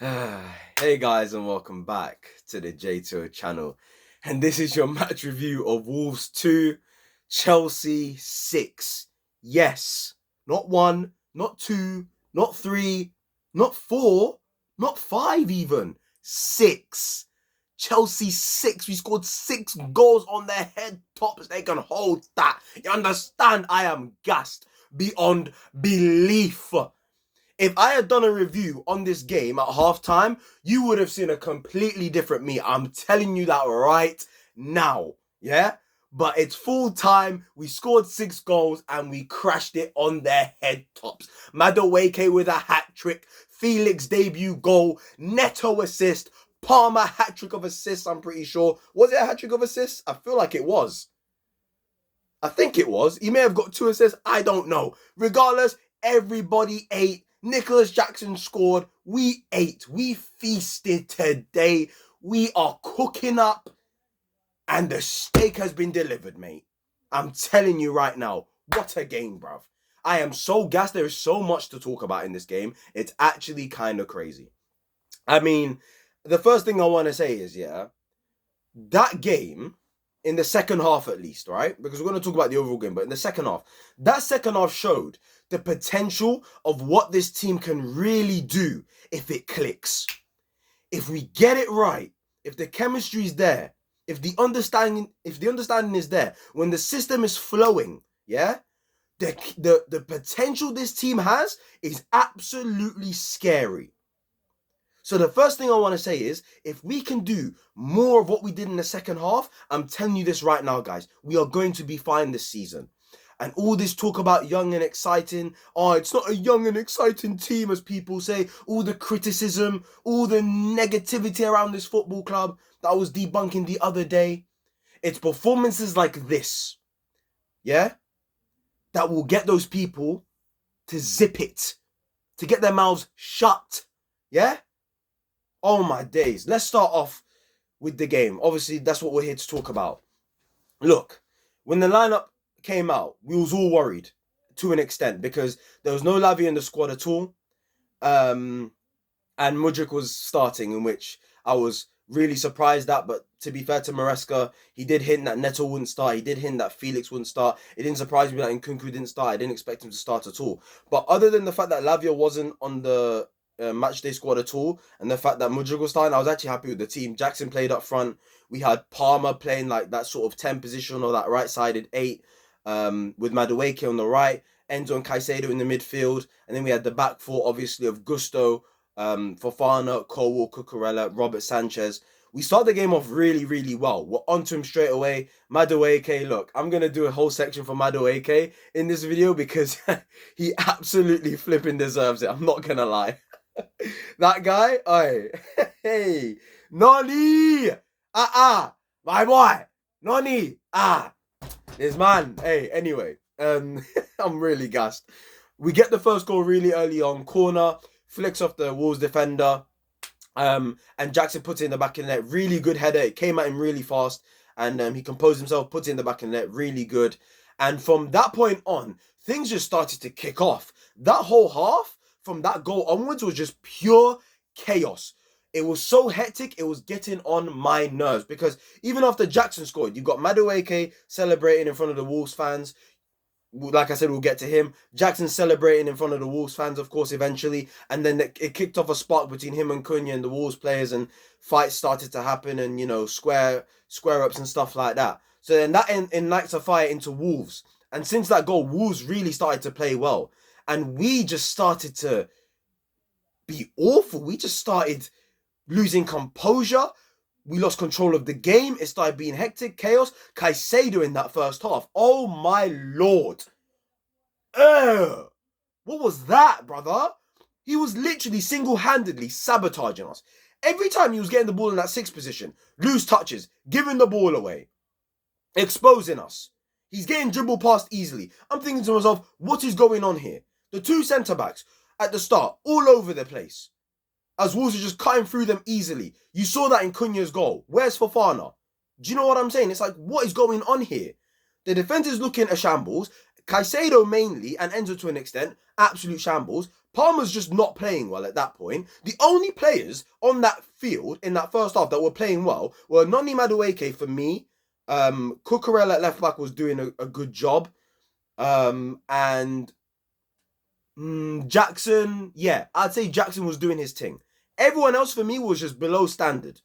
Hey guys, and welcome back to the J2O channel. And this is your match review of Wolves 2, Chelsea 6. Yes, not 1, not 2, not 3, not 4, not 5 even. 6. Chelsea 6. We scored 6 goals on their head tops. They can hold that. You understand? I am gassed beyond belief. If I had done a review on this game at halftime, you would have seen a completely different me. I'm telling you that right now. Yeah? But it's full time. We scored 6 goals and we crashed it on their head tops. Madueke with a hat trick. Felix debut goal. Neto assist. Palmer hat trick of assists, I'm pretty sure. Was it a hat trick of assists? I feel like it was. I think it was. He may have got 2 assists. I don't know. Regardless, everybody ate. Nicholas Jackson scored. We ate. We feasted today. We are cooking up. And the steak has been delivered, mate. I'm telling you right now. What a game, bruv. I am so gassed. There is so much to talk about in this game. It's actually kind of crazy. I mean, the first thing I want to say is, that game, in the second half at least, right? Because we're going to talk about the overall game, but in the second half, that second half showed the potential of what this team can really do if it clicks. If we get it right, if the chemistry is there, if the understanding is there, when the system is flowing, the potential this team has is absolutely scary. So the first thing I want to say is, if we can do more of what we did in the second half, I'm telling you this right now, guys, we are going to be fine this season. And all this talk about young and exciting, it's not a young and exciting team, as people say, all the criticism, all the negativity around this football club that I was debunking the other day, it's performances like this, that will get those people to zip it, to get their mouths shut, Oh my days. Let's start off with the game. Obviously, that's what we're here to talk about. Look, when the lineup came out, we was all worried to an extent because there was no Lavia in the squad at all. And Mudryk was starting, in which I was really surprised at. But to be fair to Maresca, he did hint that Neto wouldn't start. He did hint that Felix wouldn't start. It didn't surprise me that Nkunku didn't start. I didn't expect him to start at all. But other than the fact that Lavia wasn't on the match day squad at all, and the fact that Mudryk was starting, I was actually happy with the team. Jackson played up front. We had Palmer playing like that sort of 10 position or that right-sided 8, with Madueke on the right, Enzo and Caicedo in the midfield, and then we had the back four, obviously, of Gusto, Fofana, Cole, Cucurella, Robert Sanchez. We start the game off really, really well. We're onto him straight away. Madueke, look, I'm going to do a whole section for Madueke in this video because he absolutely flipping deserves it. I'm not going to lie. That guy, hey, Noni, my boy, Noni, this man, hey, anyway, I'm really gassed. We get the first goal really early on, corner, flicks off the Wolves defender, and Jackson puts it in the back of the net, really good header, it came at him really fast, and he composed himself, put it in the back of the net, really good, and from that point on, things just started to kick off. That whole half, from that goal onwards, was just pure chaos. It was so hectic, it was getting on my nerves because even after Jackson scored, you got Madueke celebrating in front of the Wolves fans. Like I said, we'll get to him. Jackson celebrating in front of the Wolves fans, of course, eventually. And then it kicked off a spark between him and Cunha and the Wolves players, and fights started to happen, and, square ups and stuff like that. So then that ignites a fire into Wolves. And since that goal, Wolves really started to play well. And we just started to be awful. We just started losing composure. We lost control of the game. It started being hectic, chaos. Caicedo in that first half. Oh my lord. What was that, brother? He was literally single-handedly sabotaging us. Every time he was getting the ball in that 6th position, loose touches, giving the ball away, exposing us. He's getting dribbled past easily. I'm thinking to myself, what is going on here? The 2 centre-backs at the start, all over the place. As Wolves are just cutting through them easily. You saw that in Cunha's goal. Where's Fofana? Do you know what I'm saying? It's like, what is going on here? The defence is looking a shambles. Caicedo mainly, and Enzo to an extent, absolute shambles. Palmer's just not playing well at that point. The only players on that field in that first half that were playing well were Noni Madueke for me. Cucurella at left back was doing a good job. And Jackson, yeah, I'd say Jackson was doing his thing. Everyone else for me was just below standard.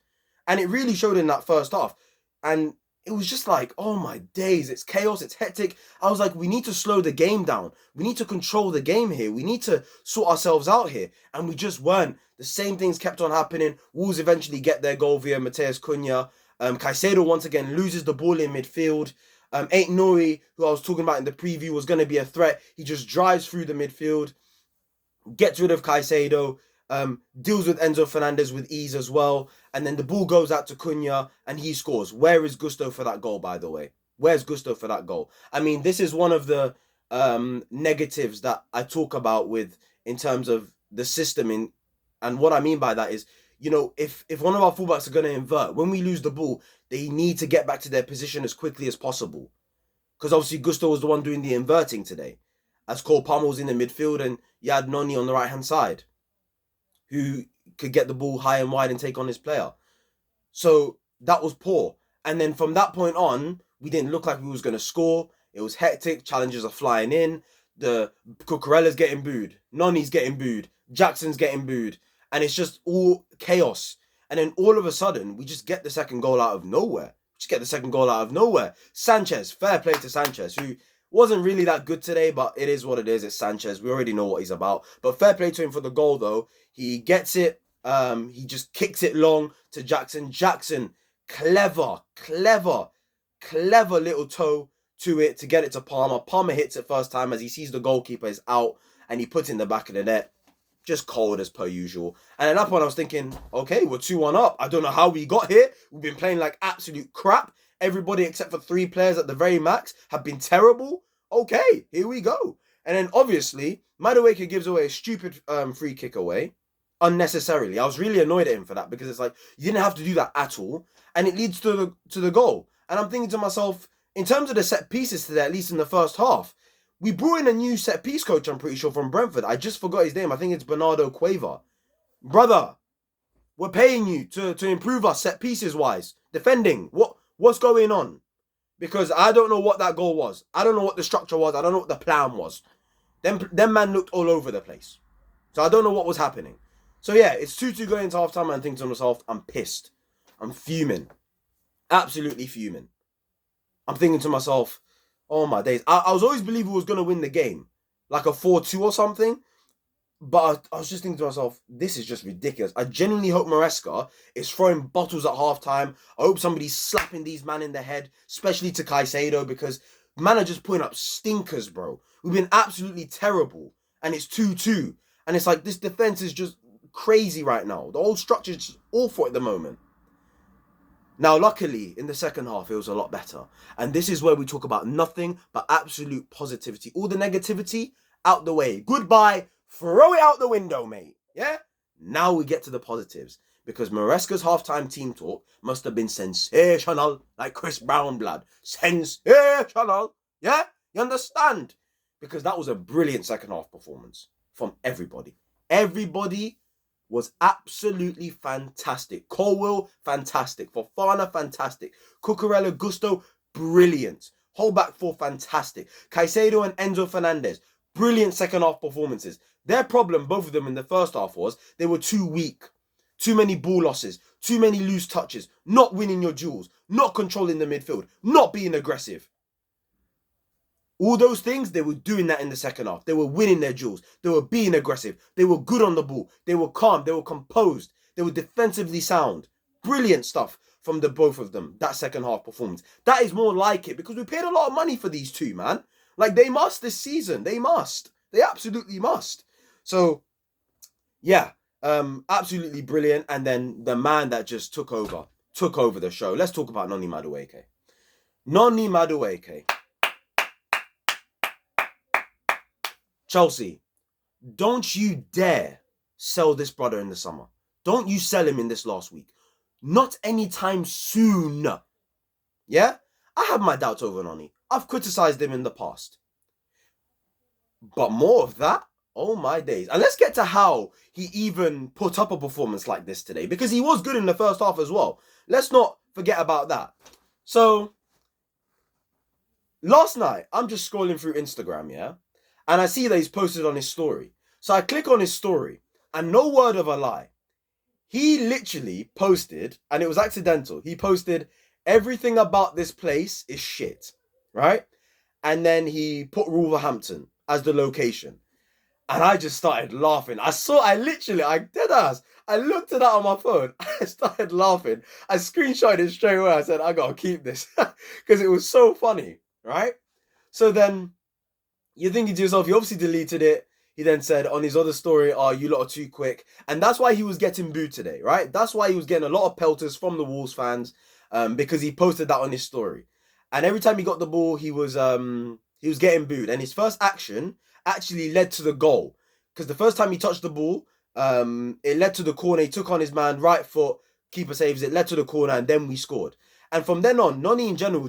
And it really showed in that first half. And it was just like, oh my days, it's chaos, it's hectic. I was like, we need to slow the game down. We need to control the game here. We need to sort ourselves out here. And we just weren't. The same things kept on happening. Wolves eventually get their goal via Mateus Cunha. Caicedo once again loses the ball in midfield. Ain't Nori, who I was talking about in the preview, was going to be a threat. He just drives through the midfield, gets rid of Caicedo, deals with Enzo Fernandez with ease as well, and then the ball goes out to Cunha and he scores. Where is Gusto for that goal, by the way? Where's Gusto for that goal? I mean, this is one of the negatives that I talk about in terms of the system, and what I mean by that is, you know, if one of our fullbacks are going to invert, when we lose the ball, they need to get back to their position as quickly as possible. Because obviously Gusto was the one doing the inverting today. As Cole Palmer was in the midfield and you had Noni on the right-hand side, who could get the ball high and wide and take on his player. So that was poor. And then from that point on, we didn't look like we was going to score. It was hectic. Challenges are flying in. The Cucurella's getting booed. Noni's getting booed. Jackson's getting booed. And it's just all chaos. And then all of a sudden, we just get the second goal out of nowhere. Sanchez, fair play to Sanchez, who wasn't really that good today, but it is what it is. It's Sanchez. We already know what he's about. But fair play to him for the goal, though. He gets it. He just kicks it long to Jackson. Jackson, clever little toe to it to get it to Palmer. Palmer hits it first time as he sees the goalkeeper is out and he puts it in the back of the net. Just cold as per usual. And at that point I was thinking, okay, we're 2-1 up. I don't know how we got here. We've been playing like absolute crap. Everybody except for 3 players at the very max have been terrible. Okay, here we go. And then obviously, Madueke gives away a stupid free kick away unnecessarily. I was really annoyed at him for that because it's like, you didn't have to do that at all. And it leads to the goal. And I'm thinking to myself, in terms of the set pieces today, at least in the first half, we brought in a new set piece coach, I'm pretty sure, from Brentford. I just forgot his name. I think it's Bernardo Cueva. Brother, we're paying you to improve us set pieces wise. Defending. What's going on? Because I don't know what that goal was. I don't know what the structure was. I don't know what the plan was. Them man looked all over the place. So I don't know what was happening. So yeah, it's 2-2 going into half time and I'm thinking to myself, I'm pissed. I'm fuming. Absolutely fuming. I'm thinking to myself, oh my days. I was always believing we was going to win the game. Like a 4-2 or something. But I was just thinking to myself, this is just ridiculous. I genuinely hope Maresca is throwing bottles at halftime. I hope somebody's slapping these man in the head, especially to Caicedo, because man are just putting up stinkers, bro. We've been absolutely terrible. And it's 2-2. And it's like, this defense is just crazy right now. The whole structure is just awful at the moment. Now, luckily, in the second half, it was a lot better. And this is where we talk about nothing but absolute positivity. All the negativity, out the way. Goodbye. Throw it out the window, mate. Yeah? Now we get to the positives. Because Maresca's halftime team talk must have been sensational. Like Chris Brown, blood. Sensational. Yeah? You understand? Because that was a brilliant second half performance from everybody. Everybody was absolutely fantastic. Colwell, fantastic. Fofana, fantastic. Cucurella, Gusto, brilliant. Whole back four, fantastic. Caicedo and Enzo Fernandez, brilliant second half performances. Their problem, both of them in the first half, was they were too weak. Too many ball losses, too many loose touches, not winning your duels, not controlling the midfield, not being aggressive. All those things, they were doing that in the second half. They were winning their duels. They were being aggressive. They were good on the ball. They were calm. They were composed. They were defensively sound. Brilliant stuff from the both of them, that second half performance. That is more like it because we paid a lot of money for these two, man. Like, they must this season. They must. They absolutely must. So, yeah, absolutely brilliant. And then the man that just took over the show. Let's talk about Noni Madueke. Noni Madueke. Chelsea, don't you dare sell this brother in the summer. Don't you sell him in this last week. Not anytime soon. Yeah? I have my doubts over Noni. I've criticised him in the past. But more of that, oh my days. And let's get to how he even put up a performance like this today, because he was good in the first half as well. Let's not forget about that. So last night, I'm just scrolling through Instagram, yeah, and I see that he's posted on his story. So I click on his story, and no word of a lie, he literally posted, and it was accidental. He posted, everything about this place is shit, right? And then he put Wolverhampton as the location. And I just started laughing. I dead ass. I looked at that on my phone. I started laughing. I screenshotted it straight away. I said, I gotta keep this because it was so funny, right? So then you're thinking to yourself, he obviously deleted it. He then said on his other story, oh, you lot are too quick. And that's why he was getting booed today, right? That's why he was getting a lot of pelters from the Wolves fans, because he posted that on his story. And every time he got the ball, he was getting booed. And his first action actually led to the goal. Because the first time he touched the ball, it led to the corner. He took on his man, right foot, keeper saves it, led to the corner, and then we scored. And from then on, Noni in general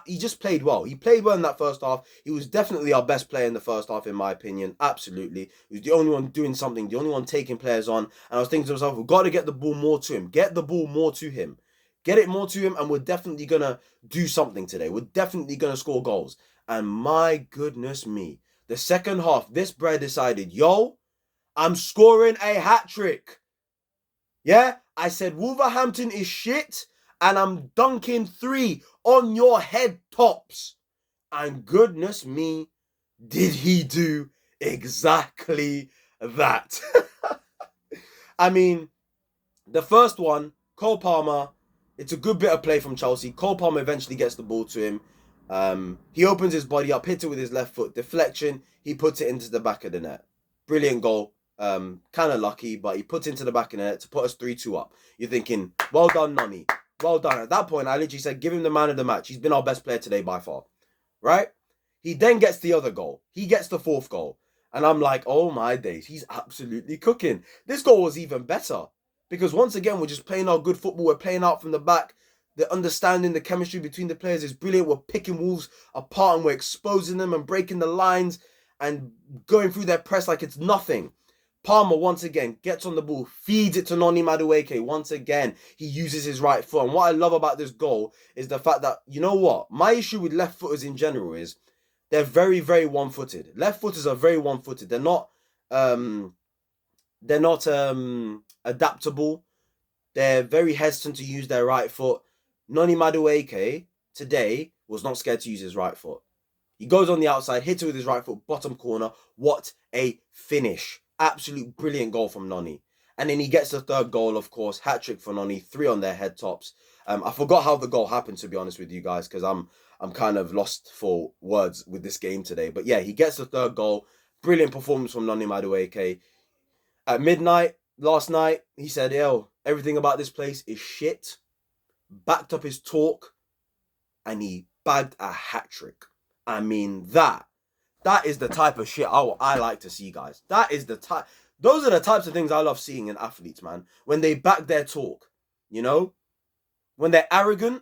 he just played well. He played well in that first half. He was definitely our best player in the first half, in my opinion. Absolutely. He was the only one doing something, the only one taking players on. And I was thinking to myself, we've got to get the ball more to him. Get the ball more to him. Get it more to him, and we're definitely going to do something today. We're definitely going to score goals. And my goodness me, the second half, this bro decided, yo, I'm scoring a hat trick. Yeah, I said Wolverhampton is shit, and I'm dunking 3 on your head tops. And goodness me, did he do exactly that? I mean, the first one, Cole Palmer, it's a good bit of play from Chelsea. Cole Palmer eventually gets the ball to him. He opens his body up, hits it with his left foot, deflection. He puts it into the back of the net. Brilliant goal. Kind of lucky, but he puts it into the back of the net to put us 3-2 up. You're thinking, well done, Nani. Well done. At that point, I literally said, give him the man of the match. He's been our best player today by far. Right? He then gets the other goal. He gets the 4th goal. And I'm like, oh my days, he's absolutely cooking. This goal was even better. Because once again, we're just playing our good football. We're playing out from the back. The understanding, the chemistry between the players is brilliant. We're picking Wolves apart and we're exposing them and breaking the lines and going through their press like it's nothing. Palmer, once again, gets on the ball, feeds it to Noni Madueke. Once again, he uses his right foot. And what I love about this goal is the fact that, you know what? My issue with left footers in general is they're very, very one-footed. Left footers are very one-footed. They're not adaptable. They're very hesitant to use their right foot. Noni Madueke today was not scared to use his right foot. He goes on the outside, hits it with his right foot, bottom corner. What a finish. Absolute brilliant goal from Noni. And then he gets the 3rd goal, of course. Hat-trick for Noni. 3 on their head tops. I forgot how the goal happened, to be honest with you guys, because I'm kind of lost for words with this game today. But yeah, he gets the 3rd goal. Brilliant performance from Noni Madueke. At midnight, last night, he said, yo, everything about this place is shit. Backed up his talk, and he bagged a hat-trick. I mean, that is the type of shit I like to see, guys. That is the type. Those are the types of things I love seeing in athletes, man. When they back their talk, you know? When they're arrogant,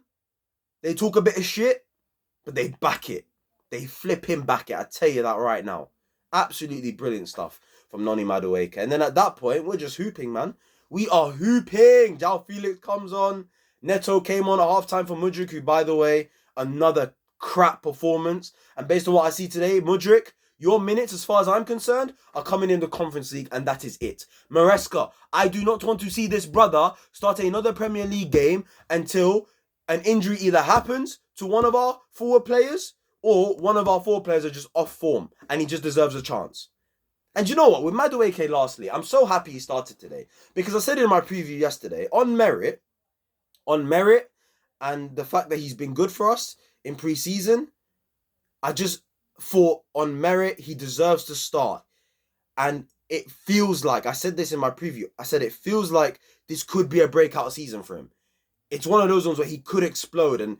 they talk a bit of shit, but they back it. They flip him back it. I tell you that right now. Absolutely brilliant stuff from Noni Madueke. And then at that point, we're just hooping, man. We are hooping. João Felix comes on. Neto came on at halftime for Mudryk, who, by the way, another crap performance. And based on what I see today, Mudryk, your minutes, as far as I'm concerned, are coming in the Conference League, and that is it. Maresca, I do not want to see this brother start another Premier League game until an injury either happens to one of our forward players or one of our forward players are just off form and he just deserves a chance. And you know what? With Madueke, lastly, I'm so happy he started today because I said in my preview yesterday, on merit, and the fact that he's been good for us in pre-season, I just thought on merit he deserves to start. And it feels like, I said this in my preview, I said it feels like this could be a breakout season for him. It's one of those ones where he could explode and,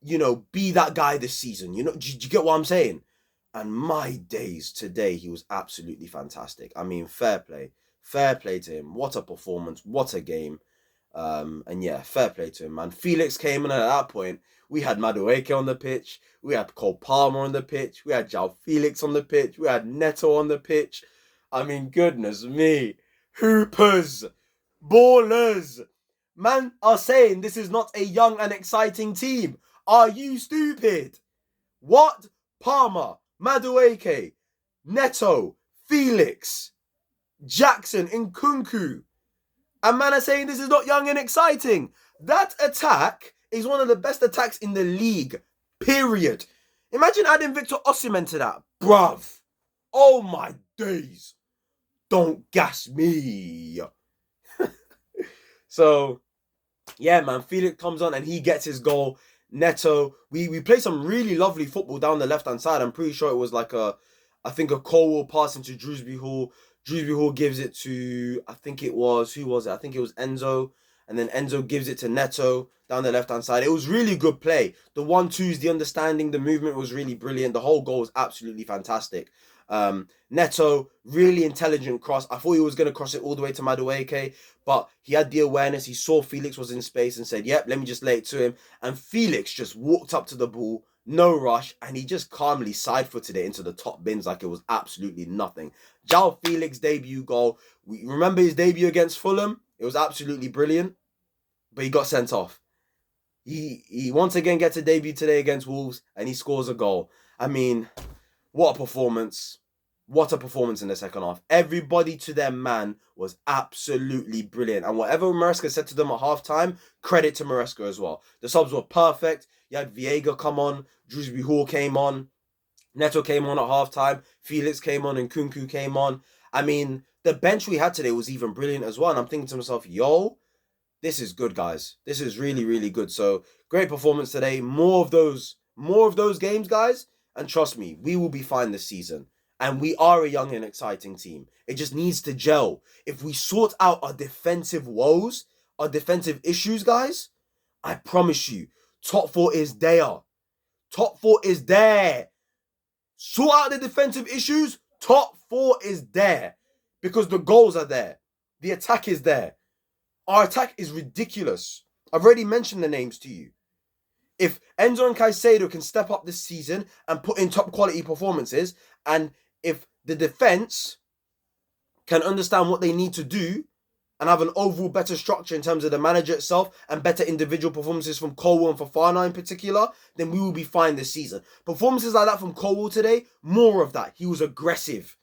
you know, be that guy this season. You know, do you get what I'm saying? And my days, today he was absolutely fantastic. I mean, fair play to him. What a performance, what a game. And yeah, fair play to him, man. Felix came in, and at that point, we had Madueke on the pitch, we had Cole Palmer on the pitch, we had João Felix on the pitch, we had Neto on the pitch. I mean, goodness me. Hoopers, ballers. Man are saying this is not a young and exciting team. Are you stupid? What? Palmer, Madueke, Neto, Felix, Jackson, Nkunku. And man are saying this is not young and exciting. That attack is one of the best attacks in the league. Period. Imagine adding Victor Osimhen to that. Bruv. Oh my days. Don't gas me. So, yeah, man. Felix comes on and he gets his goal. Neto. We played some really lovely football down the left-hand side. I'm pretty sure it was like a Colwell pass into Drewsbury Hall. Drewsbury Hall gives it to, I think it was Enzo. And then Enzo gives it to Neto down the left-hand side. It was really good play. The 1-2s, the understanding, the movement was really brilliant. The whole goal was absolutely fantastic. Neto, really intelligent cross. I thought he was going to cross it all the way to Madueke, but he had the awareness. He saw Felix was in space and said, yep, let me just lay it to him. And Felix just walked up to the ball, no rush, and he just calmly side-footed it into the top bins like it was absolutely nothing. João Felix debut goal. We remember his debut against Fulham? It was absolutely brilliant, but he got sent off. He once again gets a debut today against Wolves, and he scores a goal. I mean, what a performance. What a performance in the second half. Everybody to their man was absolutely brilliant. And whatever Maresca said to them at halftime, credit to Maresca as well. The subs were perfect. You had Viega come on. Drewsbury Hall came on. Neto came on at halftime. Felix came on and Nkunku came on. I mean, the bench we had today was even brilliant as well. And I'm thinking to myself, yo, this is good, guys. This is really, really good. So, great performance today. More of those games, guys. And trust me, we will be fine this season. And we are a young and exciting team. It just needs to gel. If we sort out our defensive woes, our defensive issues, guys, I promise you, top 4 is there. Top 4 is there. Sort out the defensive issues, top 4 is there. Because the goals are there. The attack is there. Our attack is ridiculous. I've already mentioned the names to you. If Enzo and Caicedo can step up this season and put in top quality performances, and if the defense can understand what they need to do and have an overall better structure in terms of the manager itself and better individual performances from Colwell and Fofana in particular, then we will be fine this season. Performances like that from Colwell today, more of that. He was aggressive.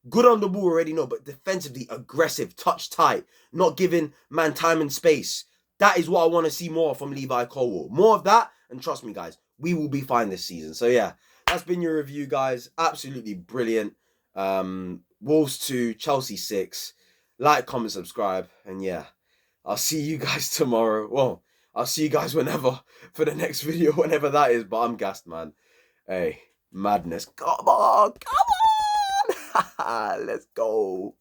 Good on the ball already, no, but defensively aggressive, touch tight, not giving man time and space. That is what I want to see more from Levi Colwell. More of that, and trust me, guys, we will be fine this season. So yeah, that's been your review, guys. Absolutely brilliant. Wolves 2, Chelsea 6. Like, comment, subscribe, and yeah, I'll see you guys tomorrow. Well, I'll see you guys whenever for the next video, whenever that is. But I'm gassed, man. Hey, madness. Come on, come on. Let's go.